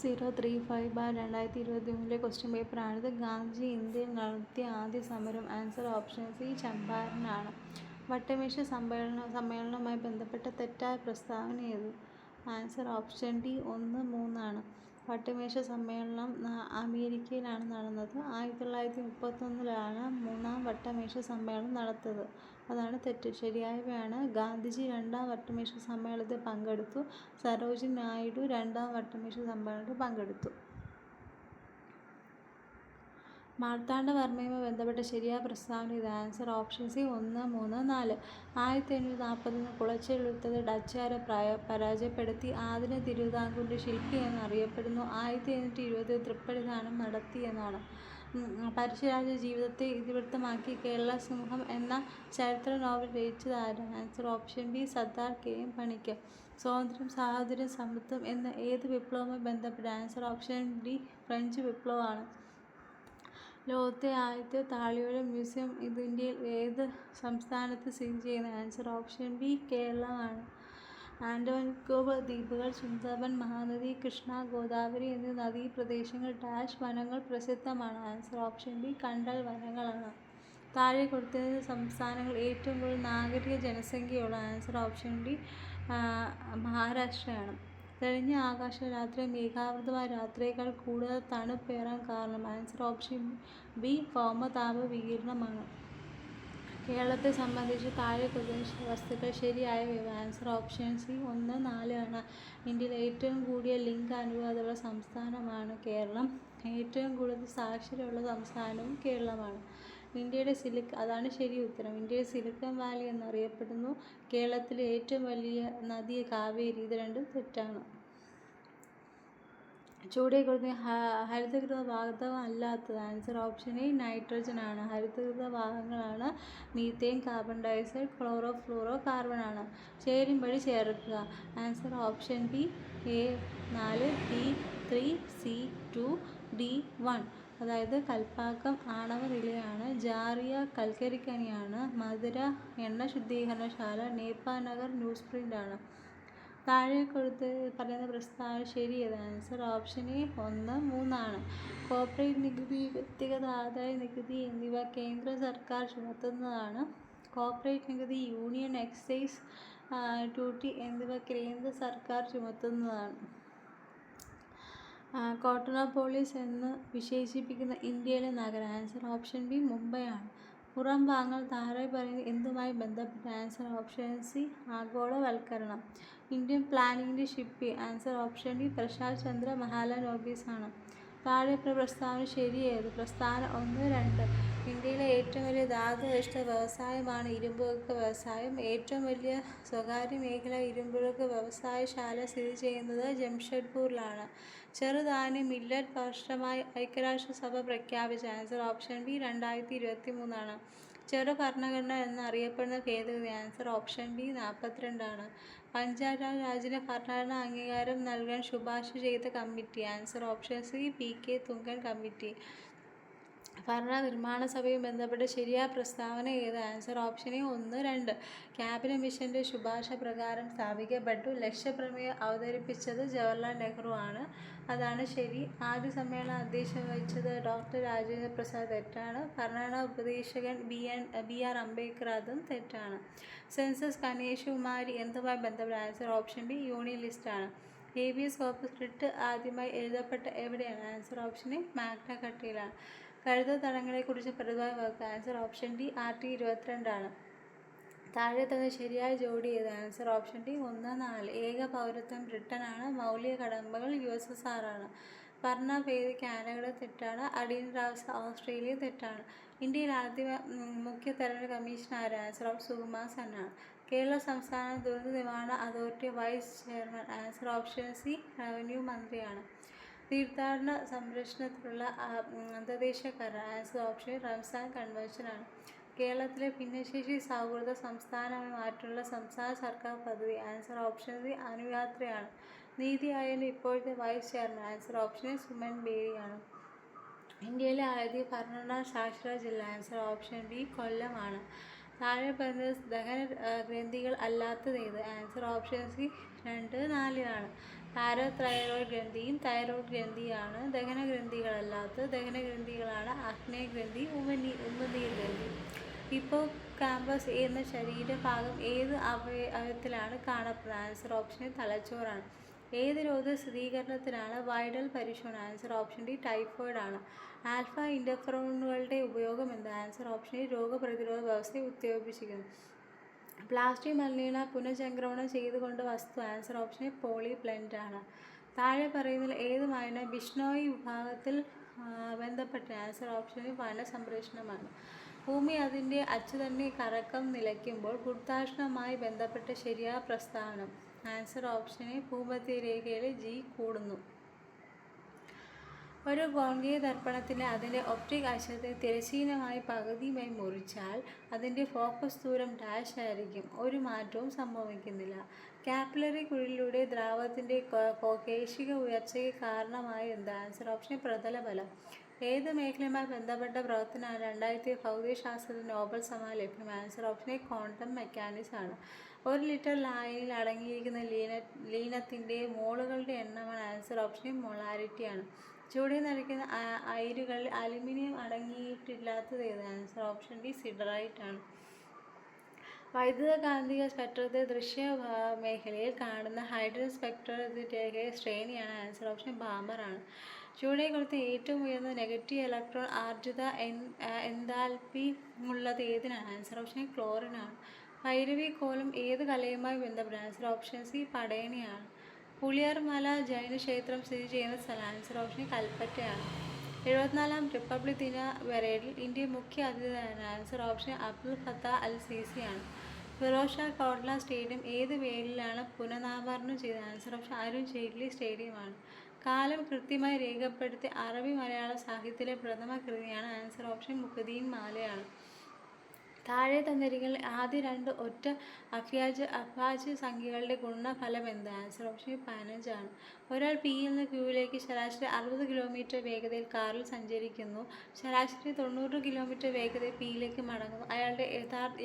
035/2023 question പേപ്പറാണിത്. Gandhiji ഇന്ത്യയിൽ നടത്തിയ ആദ്യ സമരം. ആൻസർ ഓപ്ഷൻ സി ചമ്പാരനാണ്. വട്ടമേശ സമ്മേളനവുമായി ബന്ധപ്പെട്ട തെറ്റായ പ്രസ്താവന ഏത്? ആൻസർ ഓപ്ഷൻ ഡി 1, 3 ആണ്. വട്ടമേശ സമ്മേളനം അമേരിക്കയിലാണ് നടന്നത്. 1931 മൂന്നാം വട്ടമേശ സമ്മേളനം നടന്നത്. അതാണ് തെറ്റ്. ശരിയായവയാണ്. ഗാന്ധിജി രണ്ടാം വട്ടമേശ സമ്മേളനത്തിൽ പങ്കെടുത്തു. സരോജിനി നായിഡു രണ്ടാം വട്ടമേശ സമ്മേളനത്തിൽ പങ്കെടുത്തു. മാർത്താണ്ഡവർമ്മയുമായി ബന്ധപ്പെട്ട ശരിയായ പ്രസ്താവന ഇത്. Answer option C 1, 3, 4. 1840 കുളച്ചിലെഴുത്തത് ഡച്ചുകാരെ പരാജയപ്പെടുത്തി ആധുനിക തിരുവിതാംകൂറിൻ്റെ ശില്പി എന്നറിയപ്പെടുന്നു. 1820 തൃപ്പടിദാനം നടത്തിയെന്നാണ്. പഴശ്ശിരാജ ജീവിതത്തെ ഇതിവൃത്തമാക്കി കേരള സിംഹം എന്ന ചരിത്ര നോവൽ രചിച്ചത് ആര്? Answer option B Sardar KM Panikkar. സ്വാതന്ത്ര്യം, സാഹോദര്യം, സമത്വം എന്ന ഏത് വിപ്ലവവുമായി ബന്ധപ്പെട്ട? ആൻസർ ഓപ്ഷൻ ഡി ഫ്രഞ്ച് വിപ്ലവമാണ്. ലോകത്തെ ആദ്യത്തെ താളിയോല മ്യൂസിയം ഇന്ത്യയിൽ ഏത് സംസ്ഥാനത്ത് സ്ഥിതി ചെയ്യുന്നു? ആൻസർ ഓപ്ഷൻ ബി കേരളമാണ്. ആൻഡമാൻ നിക്കോബാർ ദ്വീപുകൾ, സുന്ദർബൻ, മഹാനദി, കൃഷ്ണ, ഗോദാവരി എന്നീ നദീപ്രദേശങ്ങൾ ഡാഷ് വനങ്ങൾ പ്രസിദ്ധമാണ്. ആൻസർ ഓപ്ഷൻ ബി കണ്ടൽ വനങ്ങളാണ്. താഴെ കൊടുത്തിരുന്ന സംസ്ഥാനങ്ങളിൽ ഏറ്റവും കൂടുതൽ നാഗരിക ജനസംഖ്യയുള്ള? ആൻസർ ഓപ്ഷൻ ഡി മഹാരാഷ്ട്രയാണ്. തെളിഞ്ഞ ആകാശം രാത്രി മേഘാവൃതമായ രാത്രിയേക്കാൾ കൂടുതൽ തണുപ്പേറാൻ കാരണം? ആൻസർ ഓപ്ഷൻ ബി ഭൗമതാപ വികിരണമാണ്. കേരളത്തെ സംബന്ധിച്ച് താഴെ കൊടുത്തിരുന്ന വസ്തുക്കൾ ശരിയായവ? ആൻസർ ഓപ്ഷൻ സി 1, 4 ആണ്. ഇന്ത്യയിൽ ഏറ്റവും കൂടിയ ലിംഗ അനുപാതമുള്ള സംസ്ഥാനമാണ് കേരളം. ഏറ്റവും കൂടുതൽ സാക്ഷരതയുള്ള സംസ്ഥാനവും കേരളമാണ്. ഇന്ത്യയുടെ അതാണ് ശരി ഉത്തരം. ഇന്ത്യയുടെ സിലിക്കൺ വാലി എന്നറിയപ്പെടുന്നു. കേരളത്തിലെ ഏറ്റവും വലിയ നദി കാവേരി. ഇത് രണ്ടും തെറ്റാണ്. ചുവടെ കൊടുത്തിരിക്കുന്ന ഹരിതകൃത വാതകം അല്ലാത്തത്? ആൻസർ ഓപ്ഷൻ എ നൈട്രജൻ ആണ്. ഹരിതകൃത വാതകങ്ങളാണ് methane, carbon dioxide, chlorofluorocarbon ആണ്. ചേരുംപടി ചേർക്കുക. Answer option B A4, B3, C2, D1. അതായത് കൽപ്പാക്കം ആണവ നിലയാണ്, ജാറിയ കൽക്കരിഖനിയാണ്, മധുര എണ്ണ ശുദ്ധീകരണശാല, നേപ്പാനഗർ ന്യൂസ് പ്രിന്റ് ആണ്. താഴെ കൊടുത്ത് പറയുന്ന പ്രസ്താവന ശരിയേത്? ആൻസർ ഓപ്ഷൻ എ 1, 3 ആണ്. കോർപ്പറേറ്റ് നികുതി, വ്യക്തിഗത ആദായ നികുതി എന്നിവ കേന്ദ്ര സർക്കാർ ചുമത്തുന്നതാണ്. കോർപ്പറേറ്റ് നികുതി, യൂണിയൻ എക്സൈസ് ഡ്യൂട്ടി എന്നിവ കേന്ദ്ര സർക്കാർ ചുമത്തുന്നതാണ്. കോട്ടോണോപോളിസ് എന്ന് വിശേഷിപ്പിക്കുന്ന ഇന്ത്യയിലെ നഗരം? ആൻസർ ഓപ്ഷൻ ബി മുംബൈ ആണ്. പുറംഭാഗങ്ങൾ താഴെ പറയുന്ന എന്തുമായി ബന്ധപ്പെട്ട? ആൻസർ ഓപ്ഷൻ സി ആഗോളവൽക്കരണം. ഇന്ത്യൻ പ്ലാനിംഗിൻ്റെ ശില്പി? Answer option D Prashant Chandra Mahalanobis ആണ്. താഴെ പ്രസ്താവന ശരിയേത്? പ്രസ്താവന 1, 2. ഇന്ത്യയിലെ ഏറ്റവും വലിയ ധാതുനിഷ്ഠ വ്യവസായമാണ് ഇരുമ്പുരുക്ക് വ്യവസായം. ഏറ്റവും വലിയ സ്വകാര്യ മേഖല ഇരുമ്പുരുക്ക് വ്യവസായശാല സ്ഥിതി ചെയ്യുന്നത് ജംഷഡ്പൂരിലാണ്. ചെറുധാന്യ മില്ലറ്റ് വർഷമായി ഐക്യരാഷ്ട്രസഭ പ്രഖ്യാപിച്ച? ആൻസർ ഓപ്ഷൻ ബി 2023 ആണ്. ചെറു ഭരണഘടന എന്നറിയപ്പെടുന്ന ഭേദഗതി? ആൻസർ ഓപ്ഷൻ ബി 42 ആണ്. പഞ്ചായത്ത് രാജിന് ഭരണഘടനാ അംഗീകാരം നൽകാൻ ശുപാർശ ചെയ്ത committee? Answer option C PK Thungon committee. ഭരണനിർമ്മാണ സഭയുമായി ബന്ധപ്പെട്ട ശരിയായ പ്രസ്താവന ഏത്? Answer option A 1, 2. ക്യാബിനറ്റ് മിഷന്റെ ശുപാർശ പ്രകാരം സ്ഥാപിക്കപ്പെട്ടു. ലക്ഷ്യപ്രമേയം അവതരിപ്പിച്ചത് ജവഹർലാൽ നെഹ്റു ആണ്. അതാണ് ശരി. ആദ്യ സമ്മേളനം അധ്യക്ഷത വഹിച്ചത് ഡോക്ടർ രാജേന്ദ്ര പ്രസാദ്. തെറ്റാണ്. ഭരണഘടനാ ഉപദേശകൻ BR അംബേദ്കർ. അതും തെറ്റാണ്. സെൻസസ് കന്യാകുമാരി എന്തുമായി ബന്ധപ്പെട്ട? Answer option B union list ആണ്. ഹേബിയസ് കോർപ്പസ് റിട്ട് ആദ്യമായി എഴുതപ്പെട്ട എവിടെയാണ്? ആൻസർ ഓപ്ഷൻ എ മാഗ്ന കർട്ടയിലാണ്. കഴുതൽ തടങ്ങളെക്കുറിച്ച് പ്രതിപാദ്യ വകുപ്പ്? ആൻസർ ഓപ്ഷൻ ഡി ആർട്ടിക്കിൾ 22 ആണ്. താഴെ തന്നെ ശരിയായ ജോഡി ഏത്? Answer option D 1, 4. ഏക പൗരത്വം ബ്രിട്ടനാണ്. മൗലിക കടമകൾ USSR ആണ്. ഭരണഭേദഗതി കാനഡ. തെറ്റാണ്. അടിയന്തരാവസ്ഥ ഓസ്ട്രേലിയ. തെറ്റാണ്. ഇന്ത്യയിൽ ആദ്യ മുഖ്യ തെരഞ്ഞെടുപ്പ് കമ്മീഷൻ ആര്? ആൻസർ ഓപ്ഷൻ സുകുമാർ സെൻ ആണ്. കേരള സംസ്ഥാന ദുരന്ത നിവാരണ authority vice chairman? Answer option C revenue മന്ത്രിയാണ്. തീർത്ഥാടന സംരക്ഷണത്തിലുള്ള അന്തർദേശീയ കരാർ? ആൻസർ ഓപ്ഷൻ റംസാൻ കൺവെൻഷൻ ആണ്. കേരളത്തിലെ ഭിന്നശേഷി സൗഹൃദ സംസ്ഥാനമായി മാറ്റാനുള്ള സംസ്ഥാന സർക്കാർ പദ്ധതി? ആൻസർ ഓപ്ഷൻ സി അനുയാത്രയാണ്. നീതി ആയോഗിന്റെ ഇപ്പോഴത്തെ vice chairman? Answer option Suman ബേരിയാണ്. ഇന്ത്യയിലെ ആദ്യ ഭരണഘടനാ സാക്ഷരതാ ജില്ല? ആൻസർ ഓപ്ഷൻ ഡി കൊല്ലമാണ്. താഴെ പറയുന്നത് ദഹന ഗ്രന്ഥികൾ അല്ലാത്തത് ഏത്? ആൻസർ ഓപ്ഷൻ സി 2, 4 ആണ്. പാരതൈറോയ്ഡ് ഗ്രന്ഥിയും തൈറോയ്ഡ് ഗ്രന്ഥിയാണ് ദഹനഗ്രന്ഥികളല്ലാത്തത്. ദഹനഗ്രന്ഥികളാണ് ആഗ്നേയഗ്രന്ഥി, ഉമിനീർ ഗ്രന്ഥി. ഹിപ്പോകാമ്പസ് എന്ന ശരീരഭാഗം ഏത് അവയവത്തിലാണ് കാണപ്പെടുന്നത്? ആൻസർ ഓപ്ഷൻ ഡി തലച്ചോറാണ്. ഏത് രോഗ സ്ഥിരീകരണത്തിനാണ് വൈഡൽ പരിശോധന? ആൻസർ ഓപ്ഷൻ ഡി ടൈഫോയിഡ് ആണ്. ആൽഫ ഇൻറ്റർഫെറോണുകളുടെ ഉപയോഗം എന്ത്? ആൻസർ ഓപ്ഷൻ ഡി രോഗപ്രതിരോധ വ്യവസ്ഥയെ ഉത്തേജിപ്പിക്കുന്നു. പ്ലാസ്റ്റിക് മലിനീകരണ പുനഃചംക്രമണം ചെയ്തുകൊണ്ട് വസ്തു? ആൻസർ ഓപ്ഷൻ പോളിബ്ലെൻഡ് ആണ്. താഴെ പറയുന്നതിൽ ഏത് മാലിന്യം ബിഷ്ണോയി വിഭാഗത്തിൽ ബന്ധപ്പെട്ട? ആൻസർ ഓപ്ഷൻ വന സംരക്ഷണമാണ്. ഭൂമി അതിൻ്റെ അച്ചുതണ്ടിൽ കറക്കം നിലയ്ക്കുമ്പോൾ ഗുരുത്വാകർഷണവുമായി ബന്ധപ്പെട്ട ശരിയായ പ്രസ്താവന? ആൻസർ ഓപ്ഷൻ ഭൂമധ്യരേഖയിലെ G കൂടുന്നു. ഒരു കോൺകേവ് ദർപ്പണത്തിൻ്റെ അതിൻ്റെ ഒപ്റ്റിക് അക്ഷത്തെ തിരശ്ചീനമായി പകുതിയുമായി മുറിച്ചാൽ അതിൻ്റെ ഫോക്കസ് ദൂരം ഡാഷ് ആയിരിക്കും. ഒരു മാറ്റവും സംഭവിക്കുന്നില്ല. കാപ്പിലറി കുഴലിലൂടെ ദ്രാവകത്തിൻ്റെ കോശിക ഉയർച്ചയ്ക്ക് കാരണമായ എന്ത്? ആൻസർ ഓപ്ഷൻ പ്രതലബലം. ഏത് മേഖലയുമായി ബന്ധപ്പെട്ട പ്രവർത്തനമാണ് 2000 ഭൗതികശാസ്ത്രത്തിന് നോബൽ സമ്മാനം ലഭ്യം? ആൻസർ ഓപ്ഷൻ ക്വാണ്ടം മെക്കാനിക്സ് ആണ്. 1 ലിറ്റർ ലായനിയിൽ അടങ്ങിയിരിക്കുന്ന ലീനത്തിൻ്റെ മോളുകളുടെ എണ്ണമാണ്? ആൻസർ ഓപ്ഷൻ മൊളാരിറ്റി ആണ്. ചൂടിൽ നിറയ്ക്കുന്ന അയിരുകളിൽ അലുമിനിയം അടങ്ങിയിട്ടില്ലാത്തത് ഏത്? ആൻസർ ഓപ്ഷൻ ഡി സിഡറൈറ്റ് ആണ്. വൈദ്യുതകാന്തിക സ്പെക്ട്രത്തെ ദൃശ്യ മേഖലയിൽ കാണുന്ന ഹൈഡ്രജൻ സ്പെക്ട്രത്തിൻ്റെ ശ്രേണിയാണ്? ആൻസർ ഓപ്ഷൻ ബാമർ ആണ്. ചൂടിനെ കൊടുത്ത ഏറ്റവും ഉയർന്ന നെഗറ്റീവ് ഇലക്ട്രോൺ ആർദ്രത എൻതാൽപ്പി ഉള്ളത് ഏതിനാണ്? ആൻസർ ഓപ്ഷൻ ക്ലോറിൻ ആണ്. ഭൈരവി കോലം ഏത് കലയുമായി ബന്ധപ്പെട്ട? ആൻസർ ഓപ്ഷൻ സി പടയണിയാണ്. പുളിയർമല ജൈനക്ഷേത്രം സ്ഥിതി ചെയ്യുന്ന സ്ഥലം? ആൻസർ ഓപ്ഷൻ കൽപ്പറ്റയാണ്. 74ാം റിപ്പബ്ലിക് ദിന പരേഡിൽ ഇന്ത്യ മുഖ്യ അതിഥിയാണ്? Answer option Abdel Fattah el Sisi ആണ്. ഫിറോസ് ഷാ കോട്ല സ്റ്റേഡിയം ഏത് പേരിലാണ് പുനഃനാമകരണം ചെയ്തത്? ആൻസർ ഓപ്ഷൻ അരുൺ ജെയ്റ്റ്ലി സ്റ്റേഡിയമാണ്. കാലം കൃത്യമായി രേഖപ്പെടുത്തിയ അറബി മലയാള സാഹിത്യത്തിലെ പ്രഥമ കൃതിയാണ്? ആൻസർ ഓപ്ഷൻ മുഖദീൻ മാലയാണ്. താഴെ തന്നിരിക്കുന്ന ആദ്യ 2 ഒറ്റ അഭാജ്യ സംഖ്യകളുടെ ഗുണനഫലം എന്ത്? ആൻസർ ഓപ്ഷൻ 15 ആണ്. ഒരാൾ പിയിൽ നിന്ന് ക്യൂവിലേക്ക് ശരാശരി 60 കിലോമീറ്റർ വേഗതയിൽ കാറിൽ സഞ്ചരിക്കുന്നു. ശരാശരി 90 കിലോമീറ്റർ വേഗതയിൽ പിയിലേക്ക് മടങ്ങുന്നു. അയാളുടെ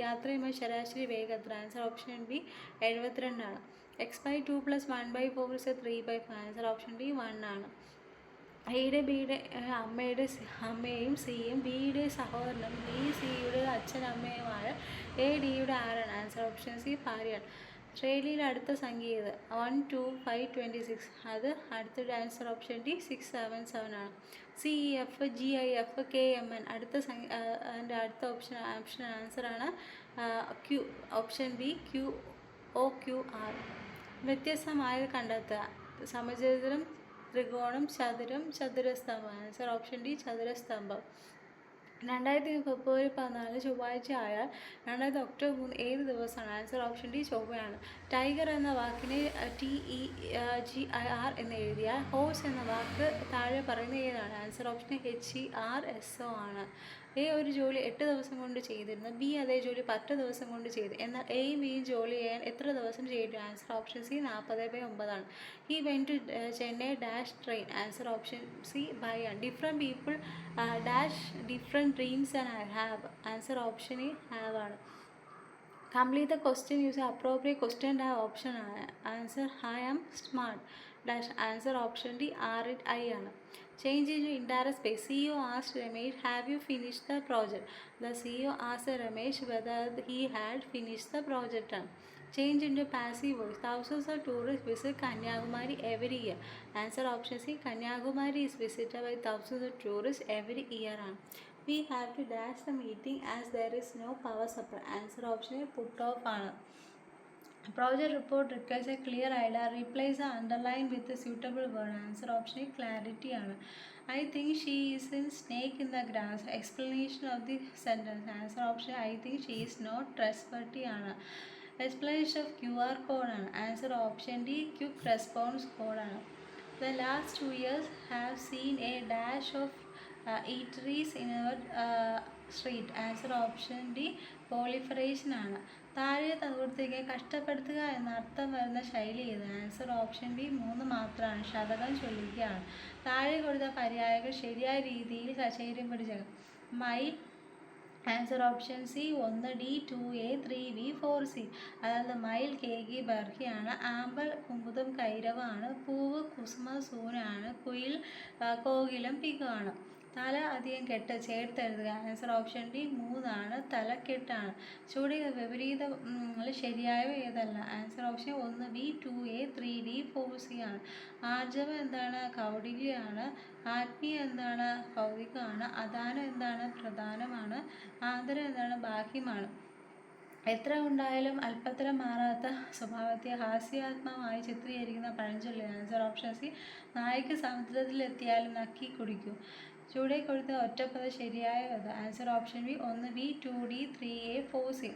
യാത്രയുമായി ശരാശരി വേഗത? ആൻസർ ഓപ്ഷൻ ബി 72 ആണ്. x/2 + 1/4 3/5. ആൻസർ ഓപ്ഷൻ ഡി 1 ആണ്. എയുടെ ബിയുടെ അമ്മയും സിയും ബിയുടെ സഹോദരനും ബി സിയുടെ അച്ഛനമ്മയുമായ എ ഡിയുടെ ആരാണ്? ആൻസർ ഓപ്ഷൻ സി ഭാര്യയാണ്. ശ്രേണിയിലെ അടുത്ത സംഖ്യ ഏത്? 1 2 5 26. അത് അടുത്തൊരു ആൻസർ ഓപ്ഷൻ ഡി 677 ആണ്. CEF GIF KMN അതിൻ്റെ അടുത്ത ഓപ്ഷൻ ആൻസറാണ് Q ഓപ്ഷൻ ബി QOQR. വ്യത്യസ്തമായത് കണ്ടെത്തുക. സമചതുരം, ത്രികോണം, ചതുരം, ചതുരസ്തംഭം. ആൻസർ ഓപ്ഷൻ ഡി ചതുരസ്തംഭം. 2000 ഫെബ്രുവരി 14 ചൊവ്വാഴ്ച ആയാൽ 2000 ഒക്ടോബർ 3 ഏത് ദിവസമാണ്? ആൻസർ ഓപ്ഷൻ ഡി ചൊവ്വയാണ്. ടൈഗർ എന്ന വാക്കിനെ TEGIR എന്ന് എഴുതിയാൽ ഹോഴ്സ് എന്ന വാക്ക് താഴെ പറയുന്ന ഏതാണ്? ആൻസർ ഓപ്ഷൻ HERSO ആണ്. എ ഒരു ജോലി 8 ദിവസം കൊണ്ട് ചെയ്തിരുന്നു. ബി അതേ ജോലി 10 ദിവസം കൊണ്ട് ചെയ്തു. എന്നാൽ എയും ബിയും ജോലി ചെയ്യാൻ എത്ര ദിവസം ചെയ്തു? ആൻസർ ഓപ്ഷൻ സി 40/9 ആണ്. He went to Chennai dash train. Answer option C by ആണ്. Different people dash different dreams and have. Answer option A have ആണ്. Complete the question use appropriate question have option ആണ്. Answer I am smart dash. Answer option D RI ആണ്. Change into indirect space. CEO asked Ramesh, have you finished the project? The CEO asked Ramesh whether he had finished the project. Change into passive voice. Thousands of tourists visit Kanyakumari every year. Answer option C. Kanyakumari is visited by thousands of tourists every year. We have to dash the meeting as there is no power supply. Answer option A. Put off. Project report requires a clear idea. Replace the underline with a suitable word. Answer option A. Clarity. I think she is a snake in the grass. Explanation of the sentence. Answer option A. I think she is not trustworthy. Explanation of QR code. Answer option D. Quick response code. The last 2 years have seen a dash of eateries in our street. Answer option D. Proliferation. താഴെ തന്നിരിക്കുന്ന കഷ്ടപ്പെടുത്തുക എന്ന അർത്ഥം വരുന്ന ശൈലി ഏത്? Answer option B 3 മാത്രമാണ്. ശതകം ചൊല്ലിക്കുകയാണ്. താഴെ കൊടുത്ത പര്യായങ്ങൾ ശരിയായ രീതിയിൽ കച്ചേരം പിടിച്ചത്. My answer option C 1D 2A 3B 4C. അതായത് മയിൽ കേകി ബർഹിയാണ്, ആമ്പൽ കുമുദം കൈരവാണ്, പൂവ് കുസുമസൂനാണ്, കുയിൽ കോകിലം പിഗാണ്. തല അധികം കെട്ട് ചേർത്തെഴുതുക. ആൻസർ ഓപ്ഷൻ ഡി 3 തലക്കെട്ടാണ്. ചുവടെ വിപരീത ശരിയായവ ഏതല്ല? Answer option 1B 2A 3D 4C ആണ്. ആർജവം എന്താണ്? കൗടില്യമാണ്. ആത്മീയ എന്താണ്? ഭൗതികമാണ്. അദാനം എന്താണ്? പ്രധാനമാണ്. ആന്തരം എന്താണ്? ബാഹ്യമാണ്. എത്ര ഉണ്ടായാലും അല്പത്തരം മാറാത്ത സ്വഭാവത്തെ ഹാസ്യാത്മകമായി ചിത്രീകരിക്കുന്ന പഴഞ്ചൊല്ല്. ആൻസർ ഓപ്ഷൻ സി നായ്ക്ക് സമുദ്രത്തിലെത്തിയാലും നക്കി കുടിക്കൂ. ചുവടെ കൊടുത്ത ഒറ്റപ്പദ ശരിയായത്? Answer option B 1B 2D 3A 4C.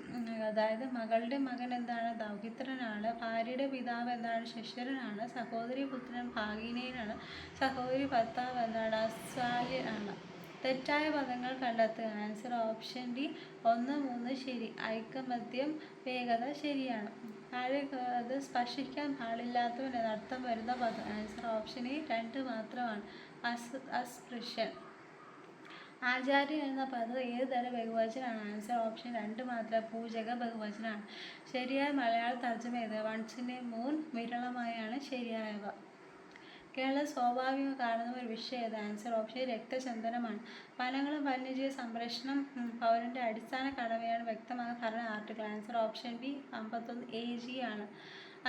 അതായത് മകളുടെ മകൻ എന്താണ്? ദൗഹിത്രനാണ്. ഭാര്യയുടെ പിതാവ് എന്താണ്? ശശിധരനാണ്. സഹോദരി പുത്രൻ ഭാഗിനേയനാണ്. സഹോദരി ഭർത്താവ് എന്താണ്? അസ്വാല്യനാണ്. തെറ്റായ പദങ്ങൾ കണ്ടെത്തുക. ആൻസർ ഓപ്ഷൻ ഡി 1, 3 ശരി. ഐകമത്യം വേഗത ശരിയാണ്. താഴെ അത് സ്പർശിക്കാൻ പാടില്ലാത്തവൻ എന്നർത്ഥം വരുന്ന പദം. ആൻസർ ഓപ്ഷൻ എ 2 മാത്രമാണ്. അസ്പൃശ്യൻ. ആചാര്യൻ എന്ന പദം ഏത് തരം ബഹുവചനാണ്? ആൻസർ ഓപ്ഷൻ 2 മാത്രം. പൂജക ബഹുവചനാണ്. ശരിയായ മലയാള തർജ്ജമ ഏത്? വൺസിൻ്റെ മൂൺ വിരളമായാണ് ശരിയായവ. കേരളം സ്വാഭാവികം കാണുന്ന ഒരു വിഷയം ഏത്? ആൻസർ ഓപ്ഷൻ രക്തചന്ദനമാണ്. വനങ്ങളും വന്യജീവി സംരക്ഷണം പൗരൻ്റെ അടിസ്ഥാന കടമയാണ് വ്യക്തമായ ഭരണ article. Answer option B 51 AG ആണ്.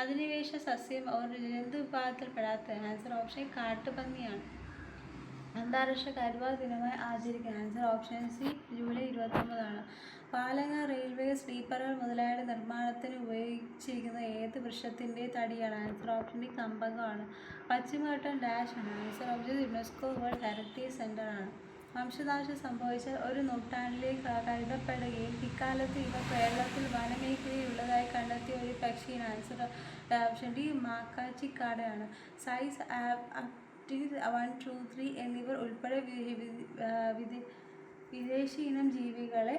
അധിനിവേശ സസ്യം ഒരു ജന്തു വിഭാഗത്തിൽപ്പെടാത്തത്. Answer option കാട്ടുപന്നിയാണ്. അന്താരാഷ്ട്ര കരുവാ ദിനമായി ആചരിക്കുന്നത്. ആൻസർ ഓപ്ഷൻ സി ജൂലൈ 29 പാലങ്ങൾ, റെയിൽവേ, സ്ലീപ്പറുകൾ മുതലായവയുടെ നിർമ്മാണത്തിന് ഉപയോഗിച്ചിരിക്കുന്ന ഏത് വൃക്ഷത്തിൻ്റെ തടിയാണ്? ആൻസർ ഓപ്ഷൻ ഡി കമ്പകമാണ്. പശ്ചിമഘട്ടം ഡാഷ് ആണ്. Answer option UNESCO world heritage centre ആണ്. വംശനാശം സംഭവിച്ച ഒരു നൂറ്റാണ്ടിലേക്ക് കരുതപ്പെടുകയും പിൽക്കാലത്ത് ഇവ കേരളത്തിൽ വനമേഖലയിലുള്ളതായി കണ്ടെത്തിയ ഒരു പക്ഷിയാണ്. ആൻസർ ഓപ്ഷൻ ഡി മാക്കാച്ചിക്കാടയാണ്. സൈസ് 1, 2, 3 എന്നിവർ ഉൾപ്പെടെ വിദേശി ഇനം ജീവികളെ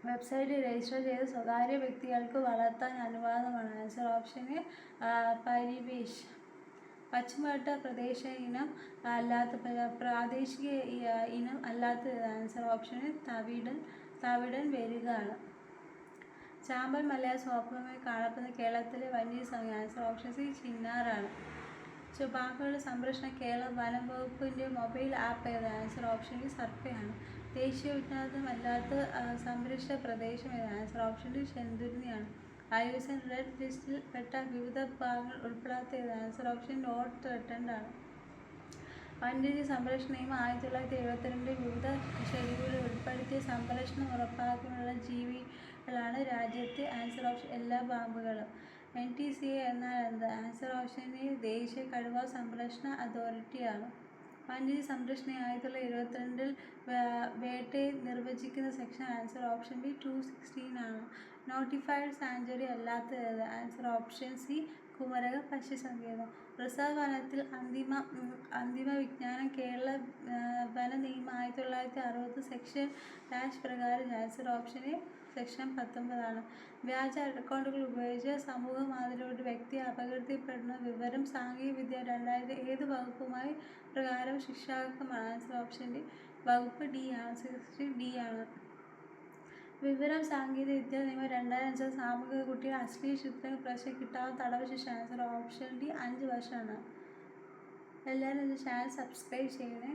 വെബ്സൈറ്റിൽ രജിസ്റ്റർ ചെയ്ത് സ്വകാര്യ വ്യക്തികൾക്ക് വളർത്താൻ അനുവാദമാണ്. Answer option A Parivesh. പശ്ചിമഘട്ട പ്രദേശ ഇനം അല്ലാത്ത പ്രാദേശിക ഇനം അല്ലാത്തത്. ആൻസർ ഓപ്ഷൻ എ തവിടൻ വെരുകാണ്. ചാമ്പൽ മലയാള സ്വാഭാവികമായി കാണപ്പെടുന്ന കേരളത്തിലെ വന്യജീവി സംഖ്യ. ആൻസർ ഓപ്ഷൻ സി ചിന്നാറാണ്. ബാഘുകളുടെ സംരക്ഷണം കേരള വനം വകുപ്പിൻ്റെ മൊബൈൽ ആപ്പ് ഏത്? ആൻസർ ഓപ്ഷൻ ഡി സർപ്പയാണ്. ദേശീയ ഉദ്യാനമല്ലാത്ത സംരക്ഷിത പ്രദേശം ഏത്? ആൻസർ ഓപ്ഷൻ ഡി ചെന്തുരുണിയാണ്. IUCN റെഡ് ലിസ്റ്റിൽ പെട്ട വിവിധ ഭാഗങ്ങൾ ഉൾപ്പെടാത്ത ഏത്? ആൻസർ ഓപ്ഷൻ നോട്ട് ത്രെട്ടൻഡ് ആണ്. വന്യജീവി സംരക്ഷണ നിയമം 1972 വിവിധ ഷെഡ്യൂളിൽ ഉൾപ്പെടുത്തിയ സംരക്ഷണം ഉറപ്പാക്കുന്നതിനുള്ള ജീവികളാണ് രാജ്യത്തെ. ആൻസർ ഓപ്ഷൻ എല്ലാ പാമ്പുകളും. NTCA എന്നാൽ എന്ത്? ആൻസർ ഓപ്ഷൻ എ ദേശീയ കടുവ സംരക്ഷണ അതോറിറ്റിയാണ്. വന്യജീവി സംരക്ഷണ 1922 വേട്ടയെ നിർവചിക്കുന്ന സെക്ഷൻ. ആൻസർ ഓപ്ഷൻ ബി 216 ആണ്. നോട്ടിഫൈഡ് സാങ്ച്വറി അല്ലാത്തത്. ആൻസർ ഓപ്ഷൻ സി കുമരകം പക്ഷി സങ്കേതം. റിസർവ് വനത്തിൽ അന്തിമ വിജ്ഞാനം കേരള വന നിയമം 1960 സെക്ഷൻ ഡാഷ് പ്രകാരം. ആൻസർ ഓപ്ഷൻ എ സെക്ഷൻ 19 ആണ്. വ്യാജ അക്കൗണ്ടുകൾ ഉപയോഗിച്ച് സമൂഹ മാധ്യമത്തിലൂടെ ഒരു വ്യക്തിയെ അപകീർത്തിപ്പെടുന്ന വിവരം സാങ്കേതിക വിദ്യ 2000 ഏത് വകുപ്പുമായി പ്രകാരം ശിക്ഷാർഹമാണ്? ആൻസർ ഓപ്ഷൻ ഡി വകുപ്പ് ഡി ആണ്. 60D ആണ്. വിവരം സാങ്കേതിക വിദ്യ നിയമം 2005 സാമൂഹിക കുട്ടികൾ അശ്ലീല ചിത്രങ്ങൾ പ്രദർശനം കിട്ടാവുന്ന തടവ് ശിക്ഷ. ആൻസർ ഓപ്ഷൻ ഡി 5 വർഷമാണ്. എല്ലാവരും ചാനൽ സബ്സ്ക്രൈബ് ചെയ്യണേ.